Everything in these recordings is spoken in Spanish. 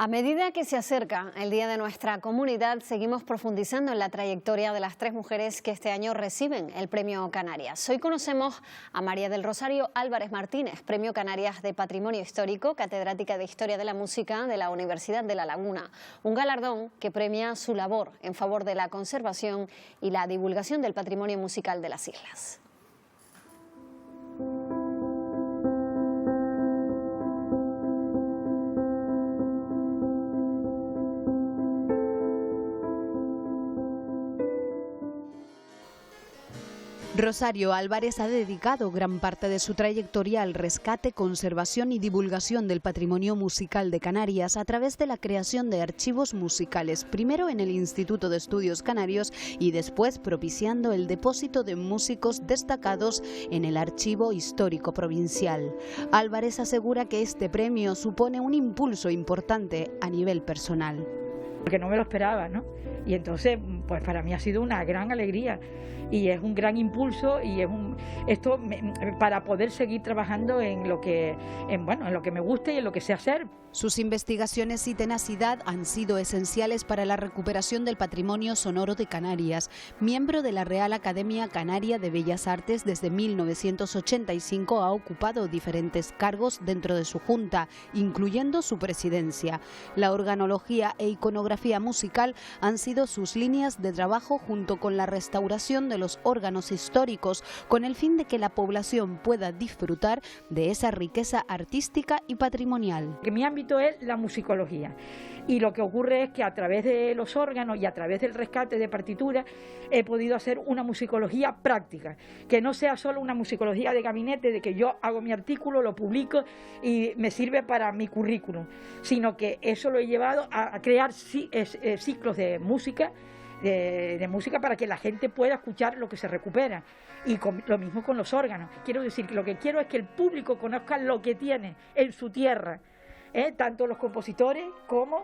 A medida que se acerca el Día de nuestra comunidad, seguimos profundizando en la trayectoria de las 3 mujeres que este año reciben el Premio Canarias. Hoy conocemos a María del Rosario Álvarez Martínez, Premio Canarias de Patrimonio Histórico, catedrática de Historia de la Música de la Universidad de La Laguna. Un galardón que premia su labor en favor de la conservación y la divulgación del patrimonio musical de las islas. Rosario Álvarez ha dedicado gran parte de su trayectoria al rescate, conservación y divulgación del patrimonio musical de Canarias a través de la creación de archivos musicales, primero en el Instituto de Estudios Canarios y después propiciando el depósito de músicos destacados en el Archivo Histórico Provincial. Álvarez asegura que este premio supone un impulso importante a nivel personal. Porque no me lo esperaba, ¿no? Y entonces, pues para mí ha sido una gran alegría y es un gran impulso y es para poder seguir trabajando en lo que me guste y en lo que sé hacer. Sus investigaciones y tenacidad han sido esenciales para la recuperación del patrimonio sonoro de Canarias. Miembro de la Real Academia Canaria de Bellas Artes desde 1985, ha ocupado diferentes cargos dentro de su junta, incluyendo su presidencia. La organología e iconografía musical han sido sus líneas de trabajo junto con la restauración de los órganos históricos, con el fin de que la población pueda disfrutar de esa riqueza artística y patrimonial. Mi ámbito es la musicología y lo que ocurre es que a través de los órganos y a través del rescate de partituras he podido hacer una musicología práctica, que no sea solo una musicología de gabinete, de que yo hago mi artículo, lo publico y me sirve para mi currículum, sino que eso lo he llevado a crear ciclos de música, para que la gente pueda escuchar lo que se recupera, y lo mismo con los órganos. Quiero decir que lo que quiero es que el público conozca lo que tiene en su tierra, tanto los compositores como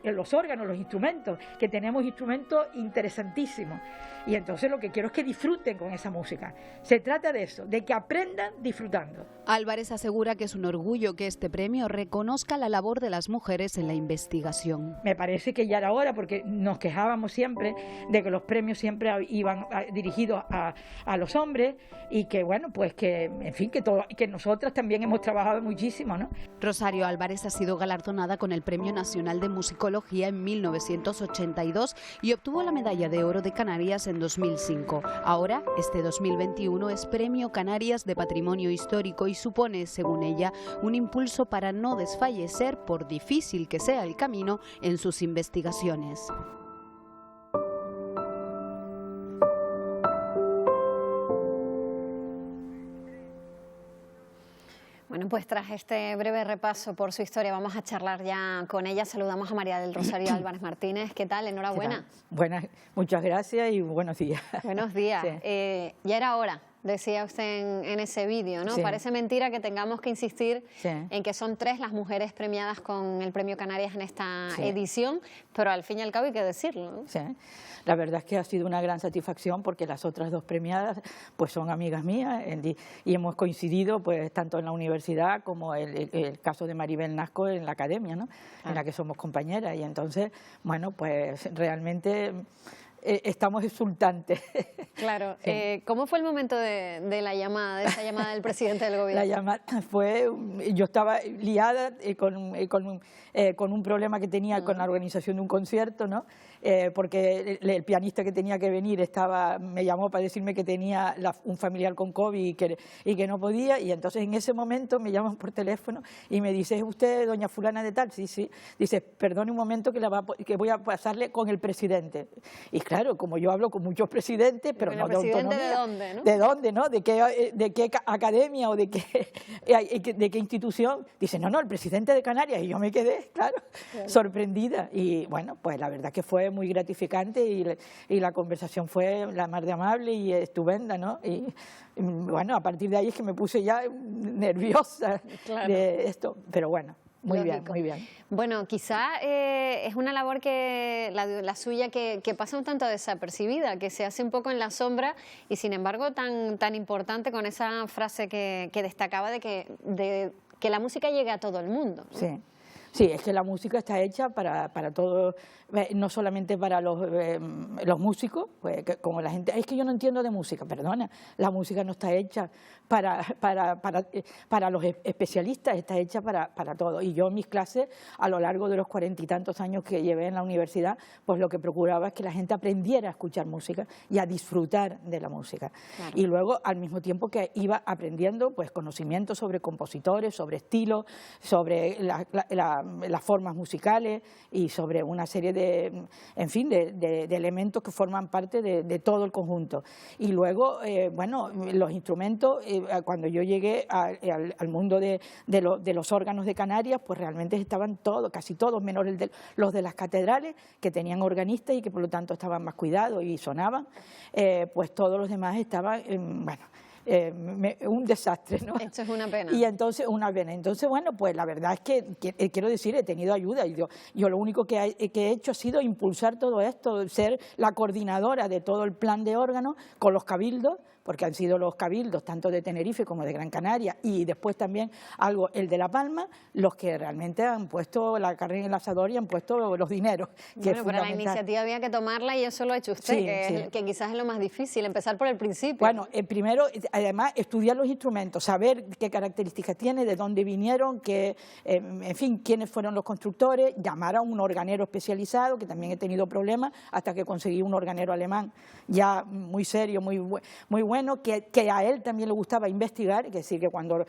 los órganos, los instrumentos, que tenemos instrumentos interesantísimos, y entonces lo que quiero es que disfruten con esa música. Se trata de eso, de que aprendan disfrutando. Álvarez asegura que es un orgullo que este premio reconozca la labor de las mujeres en la investigación. Me parece que ya era hora, porque nos quejábamos siempre de que los premios siempre iban dirigidos a los hombres, y que bueno, pues que en fin, que nosotras también hemos trabajado muchísimo, ¿no? Rosario Álvarez ha sido galardonada con el Premio Nacional de Musicología en 1982 y obtuvo la Medalla de Oro de Canarias en 2005. Ahora, este 2021 es Premio Canarias de Patrimonio Histórico y supone, según ella, un impulso para no desfallecer, por difícil que sea el camino, en sus investigaciones. Bueno, pues tras este breve repaso por su historia, vamos a charlar ya con ella. Saludamos a María del Rosario Álvarez Martínez. ¿Qué tal? Enhorabuena. ¿Qué tal? Buenas, muchas gracias y buenos días. Buenos días. Sí. Ya era hora, decía usted en ese vídeo, ¿no? Sí. Parece mentira que tengamos que insistir en que son 3 las mujeres premiadas con el Premio Canarias en esta edición, pero al fin y al cabo hay que decirlo, ¿no? Sí. La verdad es que ha sido una gran satisfacción, porque las otras 2 premiadas pues son amigas mías y hemos coincidido pues tanto en la universidad como el caso de Maribel Nasco en la academia, ¿no? En la que somos compañeras, y entonces, bueno, pues realmente estamos exultantes. Claro. Sí. ¿Cómo fue el momento de esa llamada del presidente del gobierno? La llamada fue, yo estaba liada con un problema que tenía con la organización de un concierto, ¿no? Porque el pianista que tenía que venir me llamó para decirme que tenía un familiar con COVID y que no podía, y entonces en ese momento me llaman por teléfono y me dice: ¿es usted doña fulana de tal? Sí, sí. Dice: perdone un momento que voy a pasarle con el presidente. Y claro, como yo hablo con muchos presidentes, pero no de autonomía. ¿De dónde, no? ¿De dónde, no? ¿De qué academia o de qué institución? Dice: no, el presidente de Canarias. Y yo me quedé, claro, sorprendida. Y bueno, pues la verdad que fue muy gratificante y la conversación fue la más de amable y estupenda, ¿no? Y bueno, a partir de ahí es que me puse ya nerviosa de esto, pero bueno. Muy bien, muy bien. Bueno, quizá es una labor que la suya que pasa un tanto desapercibida, que se hace un poco en la sombra y sin embargo tan importante, con esa frase que destacaba de que que la música llegue a todo el mundo, ¿no? Sí. Sí, es que la música está hecha para todo, no solamente para los músicos, pues, como la gente, es que yo no entiendo de música, perdona, la música no está hecha para los especialistas, está hecha para todo. Y yo en mis clases, a lo largo de los 40 y tantos años que llevé en la universidad, pues lo que procuraba es que la gente aprendiera a escuchar música y a disfrutar de la música. Claro. Y luego, al mismo tiempo que iba aprendiendo, pues conocimientos sobre compositores, sobre estilos, sobre las formas musicales y sobre una serie de elementos que forman parte de todo el conjunto. Y luego, bueno, los instrumentos, cuando yo llegué al mundo de los órganos de Canarias, pues realmente estaban todos, casi todos, menos los de las catedrales, que tenían organistas y que por lo tanto estaban más cuidados y sonaban, pues todos los demás estaban, bueno, un desastre, ¿no? Esto es una pena. Y entonces, una pena. Entonces, bueno, pues la verdad es que quiero decir, he tenido ayuda. Y yo lo único que he hecho ha sido impulsar todo esto, ser la coordinadora de todo el plan de órganos con los cabildos, porque han sido los cabildos, tanto de Tenerife como de Gran Canaria, y después también algo el de La Palma, los que realmente han puesto la carne en el asador y han puesto los dineros. Bueno, pero la iniciativa había que tomarla y eso lo ha hecho usted, sí, que quizás es lo más difícil, empezar por el principio. Bueno, primero, además, estudiar los instrumentos, saber qué características tiene, de dónde vinieron, en fin, quiénes fueron los constructores, llamar a un organero especializado, que también he tenido problemas, hasta que conseguí un organero alemán ya muy serio, muy bueno, que a él también le gustaba investigar, es decir, que cuando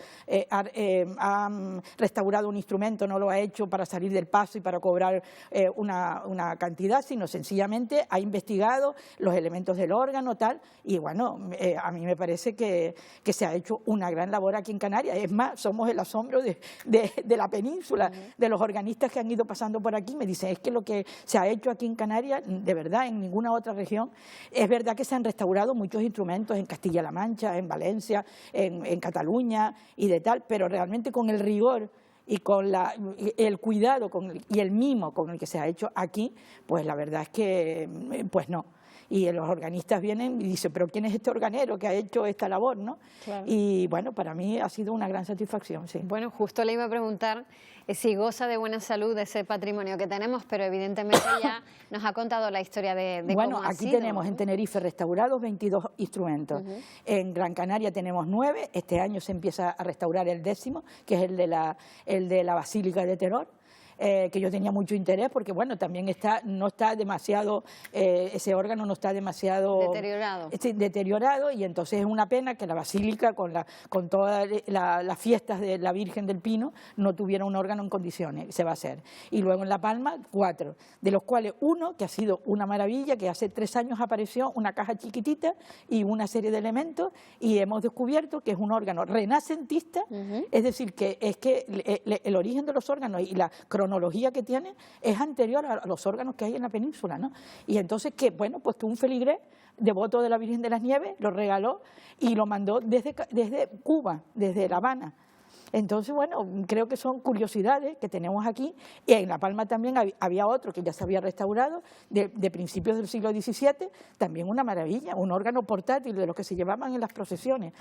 ha restaurado un instrumento no lo ha hecho para salir del paso y para cobrar una cantidad, sino sencillamente ha investigado los elementos del órgano, tal, y bueno, a mí me parece que se ha hecho una gran labor aquí en Canarias. Es más, somos el asombro de la península, de los organistas que han ido pasando por aquí. Me dicen, es que lo que se ha hecho aquí en Canarias, de verdad, en ninguna otra región, es verdad que se han restaurado muchos instrumentos en Castilla-La Mancha, en Valencia, en Cataluña y de tal, pero realmente con el rigor y con el cuidado y el mimo con el que se ha hecho aquí, pues la verdad es que pues no. Y los organistas vienen y dicen, pero ¿quién es este organero que ha hecho esta labor, no? Claro. Y bueno, para mí ha sido una gran satisfacción, sí. Bueno, justo le iba a preguntar si goza de buena salud de ese patrimonio que tenemos, pero evidentemente ya nos ha contado la historia de bueno, cómo ha aquí sido, tenemos, ¿no? En Tenerife restaurados 22 instrumentos, en Gran Canaria tenemos 9, este año se empieza a restaurar el 10º, que es el de la Basílica de Teror. Que yo tenía mucho interés porque, bueno, también no está demasiado, ese órgano no está demasiado deteriorado, y entonces es una pena que la Basílica, con todas las fiestas de la Virgen del Pino, no tuviera un órgano en condiciones. Se va a hacer. Y luego en La Palma, 4, de los cuales uno, que ha sido una maravilla, que hace 3 años apareció, una caja chiquitita y una serie de elementos, y hemos descubierto que es un órgano renacentista, es decir, que es que el origen de los órganos y la cronología que tiene es anterior a los órganos que hay en la península, ¿no? Y entonces, que bueno, pues que un feligrés devoto de la Virgen de las Nieves lo regaló y lo mandó desde Cuba, desde La Habana. Entonces, bueno, creo que son curiosidades que tenemos aquí. Y en La Palma también había otro que ya se había restaurado, de principios del siglo XVII, también una maravilla, un órgano portátil de los que se llevaban en las procesiones.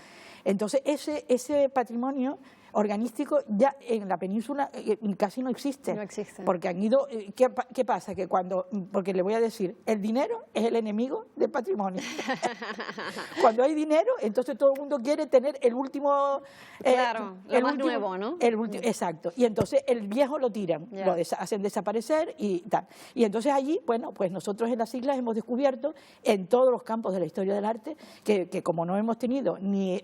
Entonces, ese patrimonio organístico ya en la península casi no existe. No existe. Porque han ido... ¿Qué pasa? Que porque le voy a decir, el dinero es el enemigo del patrimonio. Cuando hay dinero, entonces todo el mundo quiere tener el último... Claro, lo más nuevo, ¿no? Exacto. Y entonces el viejo lo tiran, lo hacen desaparecer y tal. Y entonces allí, bueno, pues nosotros en las islas hemos descubierto en todos los campos de la historia del arte que como no hemos tenido ni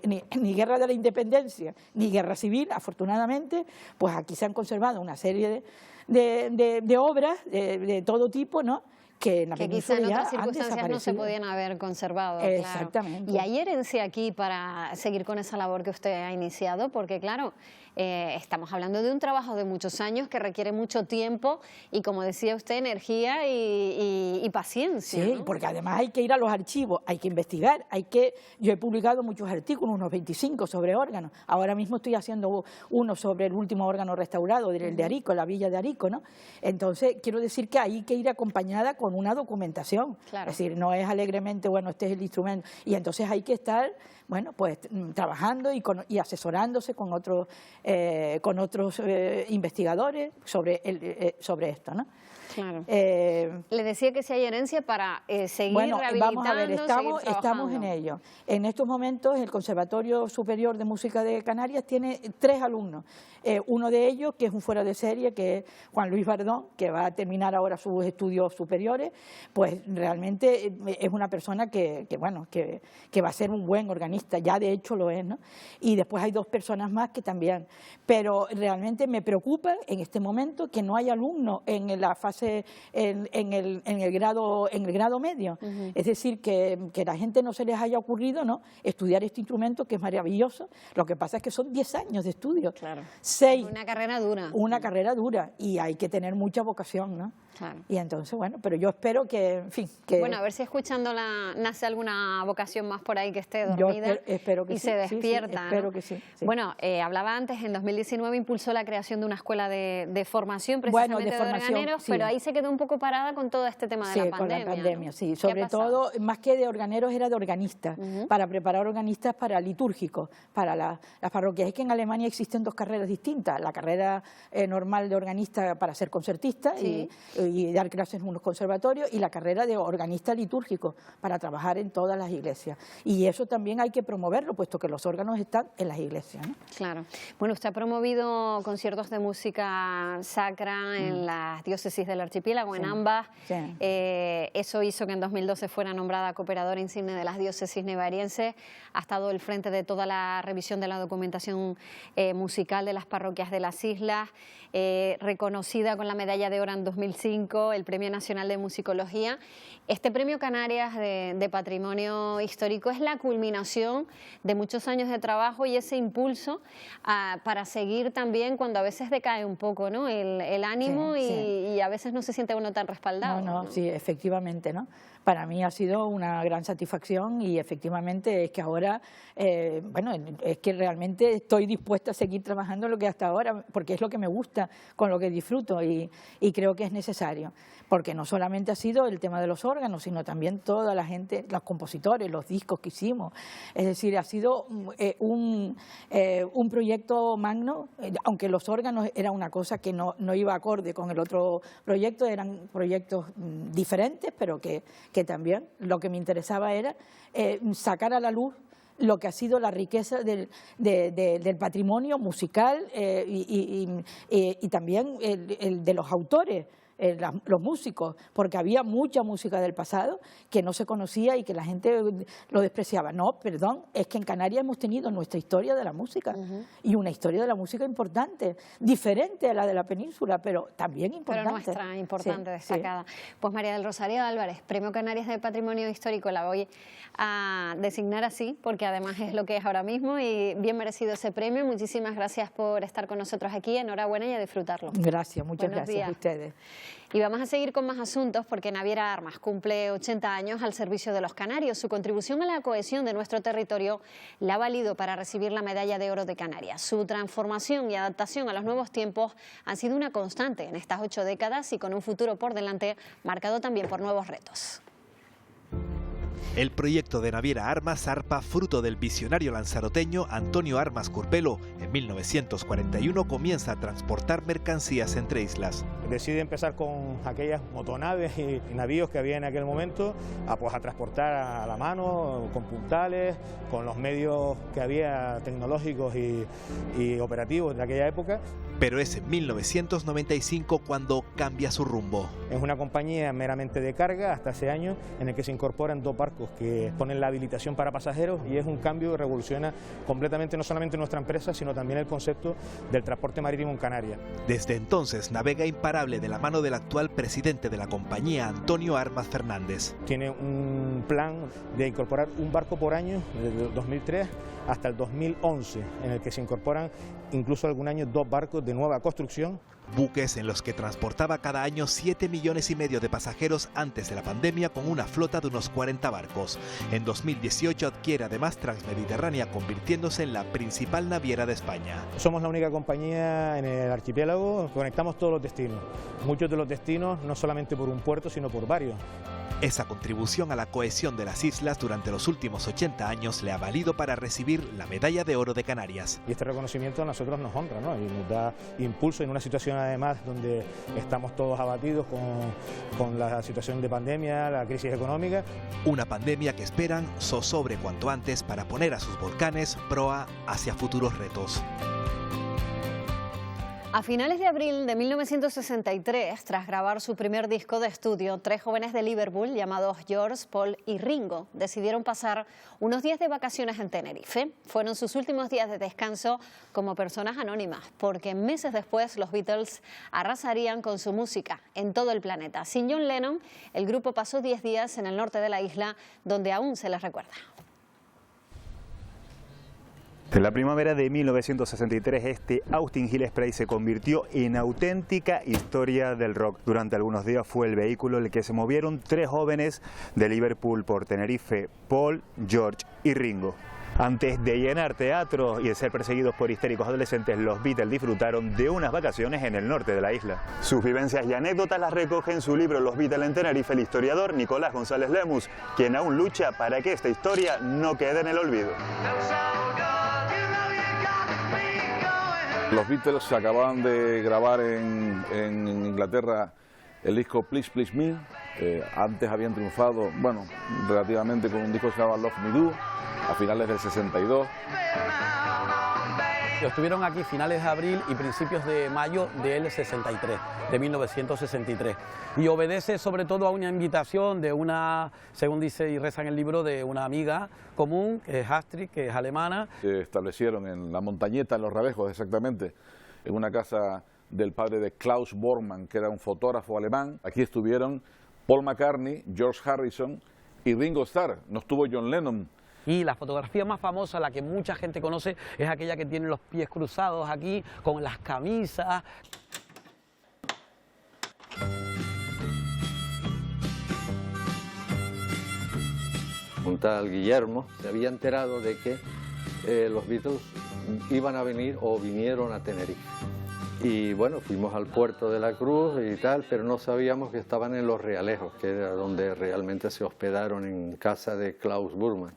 guerra de la independencia, ni guerra civil, afortunadamente, pues aquí se han conservado una serie de obras de todo tipo, ¿no?, que en la península quizá en otras ya han circunstancias no se podían haber conservado. Exactamente. Claro. ¿Y hay herencia aquí para seguir con esa labor que usted ha iniciado? Porque claro, estamos hablando de un trabajo de muchos años que requiere mucho tiempo y, como decía usted, energía y paciencia. Sí, ¿no? Porque además hay que ir a los archivos, hay que investigar, yo he publicado muchos artículos, unos 25 sobre órganos. Ahora mismo estoy haciendo uno sobre el último órgano restaurado, el de Arico, la villa de Arico, ¿no? Entonces, quiero decir que hay que ir acompañada con una documentación. Claro. Es decir, no es alegremente, bueno, este es el instrumento. Y entonces hay que estar bueno, pues trabajando y asesorándose con otros investigadores sobre esto, ¿no? Claro. Le decía que si hay herencia para seguir rehabilitando, vamos a ver, estamos en ello. En estos momentos el Conservatorio Superior de Música de Canarias tiene 3 alumnos. Uno de ellos, que es un fuera de serie, que es Juan Luis Bardón, que va a terminar ahora sus estudios superiores, pues realmente es una persona que va a ser un buen organista, ya de hecho lo es, ¿no? Y después hay 2 personas más que también. Pero realmente me preocupa en este momento que no hay alumnos en la fase, en el grado medio. Es decir, que la gente no se les haya ocurrido, ¿no?, estudiar este instrumento, que es maravilloso. Lo que pasa es que son 10 años de estudio. Claro. 6. Una carrera dura. Una carrera dura, y hay que tener mucha vocación, ¿no? Claro. Y entonces, bueno, pero yo espero que, en fin, que... Bueno, a ver si escuchándola nace alguna vocación más por ahí que esté dormida. Yo espero que y sí, se despierta, sí, espero ¿no? que sí. Bueno, hablaba antes, en 2019 impulsó la creación de una escuela de formación, precisamente de organeros, pero ahí se quedó un poco parada con todo este tema de la pandemia. Sí, con la pandemia, sí. Sobre todo, más que de organeros, era de organistas, para preparar organistas para litúrgicos, para las parroquias. Es que en Alemania existen 2 carreras distintas: la carrera normal de organista para ser concertista y dar clases en unos conservatorios, y la carrera de organista litúrgico para trabajar en todas las iglesias. Y eso también hay que promoverlo, puesto que los órganos están en las iglesias, ¿no? Claro. Bueno, usted ha promovido conciertos de música sacra en las diócesis del archipiélago, en ambas. Sí. Eso hizo que en 2012 fuera nombrada cooperadora insigne de las diócesis nevarienses. Ha estado al frente de toda la revisión de la documentación musical de las parroquias de las islas, reconocida con la medalla de oro en 2005, el Premio Nacional de Musicología. Este Premio Canarias de Patrimonio Histórico es la culminación de muchos años de trabajo y ese impulso para seguir también cuando a veces decae un poco, ¿no?, el ánimo, y a veces no se siente uno tan respaldado. No, sí, efectivamente, ¿no? Para mí ha sido una gran satisfacción, y efectivamente es que ahora, bueno, es que realmente estoy dispuesta a seguir trabajando lo que hasta ahora, porque es lo que me gusta, con lo que disfruto, y creo que es necesario, porque no solamente ha sido el tema de los órganos, sino también toda la gente, los compositores, los discos que hicimos. Es decir, ha sido un proyecto magno, aunque los órganos era una cosa que no iba acorde con el otro proyecto, eran proyectos diferentes, pero que también lo que me interesaba era sacar a la luz lo que ha sido la riqueza del patrimonio musical, y también el de los autores, los músicos, porque había mucha música del pasado que no se conocía y que la gente lo despreciaba. No, perdón, es que en Canarias hemos tenido nuestra historia de la música, y una historia de la música importante, diferente a la de la península, pero también importante. Pero nuestra, importante, destacada. Pues María del Rosario Álvarez, Premio Canarias de Patrimonio Histórico, la voy a designar así, porque además es lo que es ahora mismo, y bien merecido ese premio. Muchísimas gracias por estar con nosotros aquí, enhorabuena y a disfrutarlo. Gracias, muchas gracias a ustedes. Y vamos a seguir con más asuntos, porque Naviera Armas cumple 80 años al servicio de los canarios. Su contribución a la cohesión de nuestro territorio la ha valido para recibir la Medalla de Oro de Canarias. Su transformación y adaptación a los nuevos tiempos han sido una constante en estas 8 décadas, y con un futuro por delante marcado también por nuevos retos. El proyecto de Naviera Armas zarpa fruto del visionario lanzaroteño Antonio Armas Curpelo. En 1941 comienza a transportar mercancías entre islas. Decide empezar con aquellas motonaves y navíos que había en aquel momento, a transportar a la mano, con puntales, con los medios que había tecnológicos y operativos de aquella época. Pero es en 1995 cuando cambia su rumbo. Es una compañía meramente de carga hasta ese año, en el que se incorporan 2 barcos que ponen la habilitación para pasajeros, y es un cambio que revoluciona completamente no solamente nuestra empresa, sino también el concepto del transporte marítimo en Canarias. Desde entonces navega imparable de la mano del actual presidente de la compañía, Antonio Armas Fernández. Tiene un plan de incorporar un barco por año desde el 2003 hasta el 2011, en el que se incorporan incluso algún año 2 barcos de nueva construcción. Buques en los que transportaba cada año 7,5 millones de pasajeros antes de la pandemia, con una flota de unos 40 barcos. En 2018 adquiere además Transmediterránea, convirtiéndose en la principal naviera de España. Somos la única compañía en el archipiélago, conectamos todos los destinos. Muchos de los destinos no solamente por un puerto, sino por varios. Esa contribución a la cohesión de las islas durante los últimos 80 años le ha valido para recibir la Medalla de Oro de Canarias. Y este reconocimiento a nosotros nos honra, ¿no? Y nos da impulso en una situación además donde estamos todos abatidos con la situación de pandemia, la crisis económica. Una pandemia que esperan zozobre cuanto antes para poner a sus volcanes proa hacia futuros retos. A finales de abril de 1963, tras grabar su primer disco de estudio, tres jóvenes de Liverpool llamados George, Paul y Ringo decidieron pasar unos días de vacaciones en Tenerife. Fueron sus últimos días de descanso como personas anónimas, porque meses después los Beatles arrasarían con su música en todo el planeta. Sin John Lennon, el grupo pasó 10 días en el norte de la isla, donde aún se les recuerda. En la primavera de 1963, este Austin Hill Spray se convirtió en auténtica historia del rock. Durante algunos días fue el vehículo en el que se movieron tres jóvenes de Liverpool por Tenerife: Paul, George y Ringo. Antes de llenar teatros y de ser perseguidos por histéricos adolescentes, los Beatles disfrutaron de unas vacaciones en el norte de la isla. Sus vivencias y anécdotas las recoge en su libro Los Beatles en Tenerife el historiador Nicolás González Lemus, quien aún lucha para que esta historia no quede en el olvido. Los Beatles acababan de grabar en Inglaterra el disco Please Please Me. Antes habían triunfado, bueno, relativamente con un disco que se llamaba Love Me Do, a finales del 62. Estuvieron aquí finales de abril y principios de mayo del 63, de 1963. Y obedece sobre todo a una invitación de una, según dice y reza en el libro, de una amiga común, que es Astrid, que es alemana. Se establecieron en la montañeta, en Los Rabejos exactamente, en una casa del padre de Klaus Bormann, que era un fotógrafo alemán. Aquí estuvieron Paul McCartney, George Harrison y Ringo Starr. No estuvo John Lennon. Y la fotografía más famosa, la que mucha gente conoce, es aquella que tiene los pies cruzados aquí, con las camisas. Un tal Guillermo se había enterado de que los Beatles iban a venir o vinieron a Tenerife. Y bueno, fuimos al puerto de la Cruz y tal, pero no sabíamos que estaban en Los Realejos, que era donde realmente se hospedaron en casa de Klaus Bormann.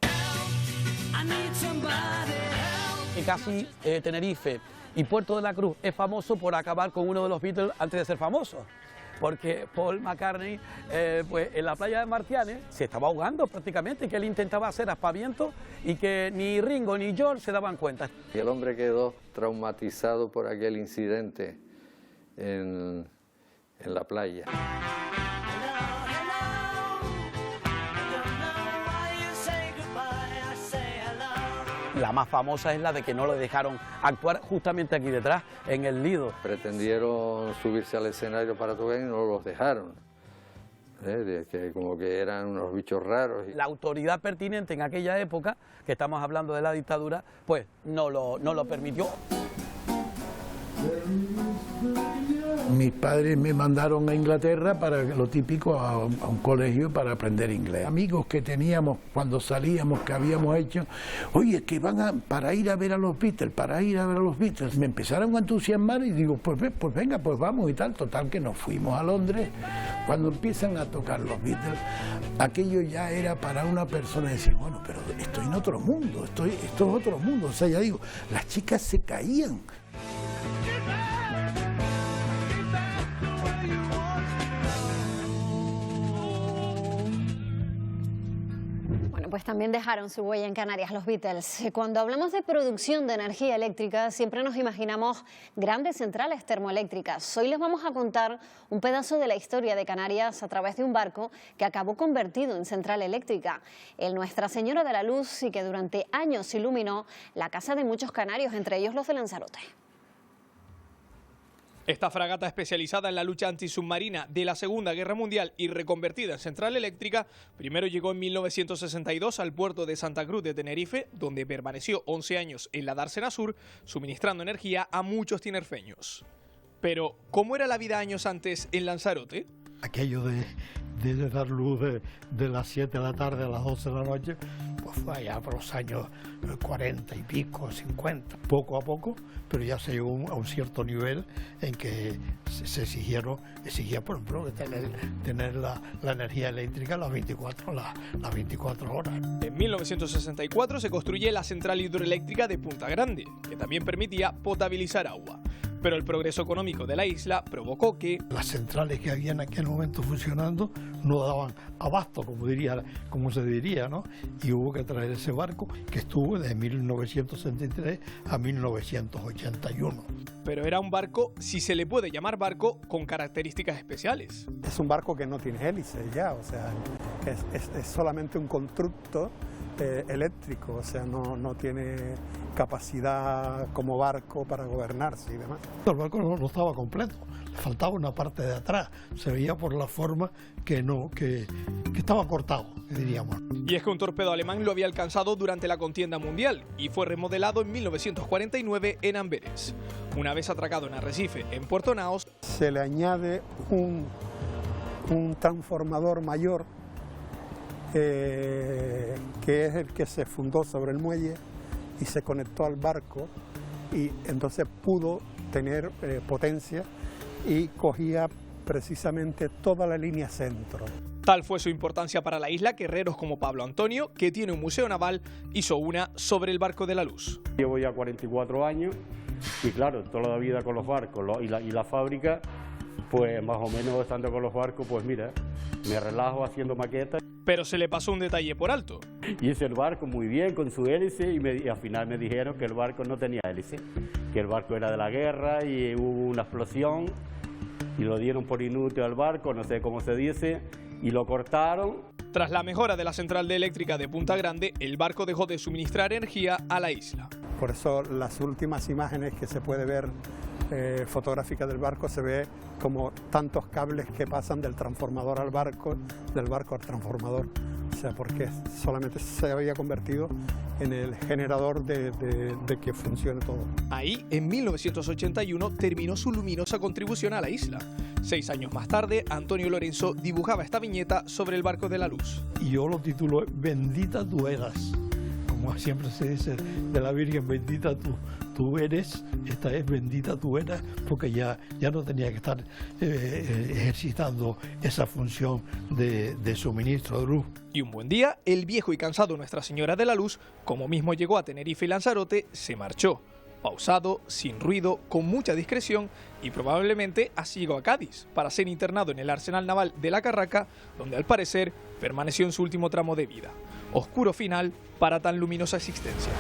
Y casi Tenerife y Puerto de la Cruz es famoso por acabar con uno de los Beatles antes de ser famoso. Porque Paul McCartney, pues en la playa de Martianes se estaba ahogando prácticamente, que él intentaba hacer aspavientos y que ni Ringo ni George se daban cuenta. Y el hombre quedó traumatizado por aquel incidente en la playa. La más famosa es la de que no lo dejaron actuar justamente aquí detrás, en el Lido. Pretendieron subirse al escenario para tocar y no los dejaron. Que como que eran unos bichos raros. La autoridad pertinente en aquella época, que estamos hablando de la dictadura, pues no lo permitió. Mis padres me mandaron a Inglaterra para lo típico, a un colegio para aprender inglés. Amigos que teníamos cuando salíamos, que habíamos hecho, oye, que para ir a ver a los Beatles, Me empezaron a entusiasmar y digo, pues venga, pues vamos y tal. Total que nos fuimos a Londres. Cuando empiezan a tocar los Beatles, aquello ya era para una persona decir, bueno, pero estoy en otro mundo, esto es otro mundo. O sea, ya digo, las chicas se caían. Pues también dejaron su huella en Canarias los Beatles. Cuando hablamos de producción de energía eléctrica, siempre nos imaginamos grandes centrales termoeléctricas. Hoy les vamos a contar un pedazo de la historia de Canarias a través de un barco que acabó convertido en central eléctrica, el Nuestra Señora de la Luz, y que durante años iluminó la casa de muchos canarios, entre ellos los de Lanzarote. Esta fragata especializada en la lucha antisubmarina de la Segunda Guerra Mundial y reconvertida en central eléctrica, primero llegó en 1962 al puerto de Santa Cruz de Tenerife, donde permaneció 11 años en la Dársena Sur, suministrando energía a muchos tinerfeños. Pero, ¿cómo era la vida años antes en Lanzarote? Aquello de dar luz de las 7 de la tarde a las 12 de la noche, pues fue allá por los años 40 y pico, 50, poco a poco, pero ya se llegó a un cierto nivel en que se exigía, por ejemplo, tener la energía eléctrica las 24 horas. En 1964 se construye la central hidroeléctrica de Punta Grande, que también permitía potabilizar agua. Pero el progreso económico de la isla provocó que las centrales que había en aquel momento funcionando no daban abasto, como se diría, ¿no? Y hubo que traer ese barco que estuvo desde 1963 a 1981. Pero era un barco, si se le puede llamar barco, con características especiales. Es un barco que no tiene hélice ya, o sea, es solamente un constructo eléctrico, o sea, no tiene capacidad como barco para gobernarse y demás. El barco no estaba completo, le faltaba una parte de atrás, se veía por la forma que estaba cortado, diríamos. Y es que un torpedo alemán lo había alcanzado durante la contienda mundial y fue remodelado en 1949 en Amberes. Una vez atracado en Arrecife, en Puerto Naos, se le añade un transformador mayor que es el que se fundó sobre el muelle y se conectó al barco, y entonces pudo tener potencia y cogía precisamente toda la línea centro. Tal fue su importancia para la isla que herreros como Pablo Antonio, que tiene un museo naval, hizo una sobre el barco de la Luz. Llevo ya 44 años y claro, toda la vida con los barcos y la fábrica, pues más o menos estando con los barcos, pues mira, me relajo haciendo maquetas. Pero se le pasó un detalle por alto. Hice el barco muy bien con su hélice y al final me dijeron que el barco no tenía hélice, que el barco era de la guerra y hubo una explosión y lo dieron por inútil al barco, no sé cómo se dice, y lo cortaron. Tras la mejora de la central eléctrica de Punta Grande, el barco dejó de suministrar energía a la isla. Por eso las últimas imágenes que se puede ver fotográficas del barco, se ve como tantos cables que pasan del transformador al barco, del barco al transformador. O sea, porque solamente se había convertido en el generador de que funcione todo. Ahí, en 1981, terminó su luminosa contribución a la isla. 6 años más tarde, Antonio Lorenzo dibujaba esta viñeta sobre el barco de la Luz. Y yo lo titulo Bendita tú eras. Como siempre se dice de la Virgen, bendita tú eres, esta es bendita tú eras, porque ya no tenía que estar ejercitando esa función de suministro de luz. Y un buen día, el viejo y cansado Nuestra Señora de la Luz, como mismo llegó a Tenerife y Lanzarote, se marchó. Pausado, sin ruido, con mucha discreción, y probablemente así llegó a Cádiz, para ser internado en el Arsenal Naval de La Carraca, donde al parecer permaneció en su último tramo de vida. Oscuro final para tan luminosa existencia.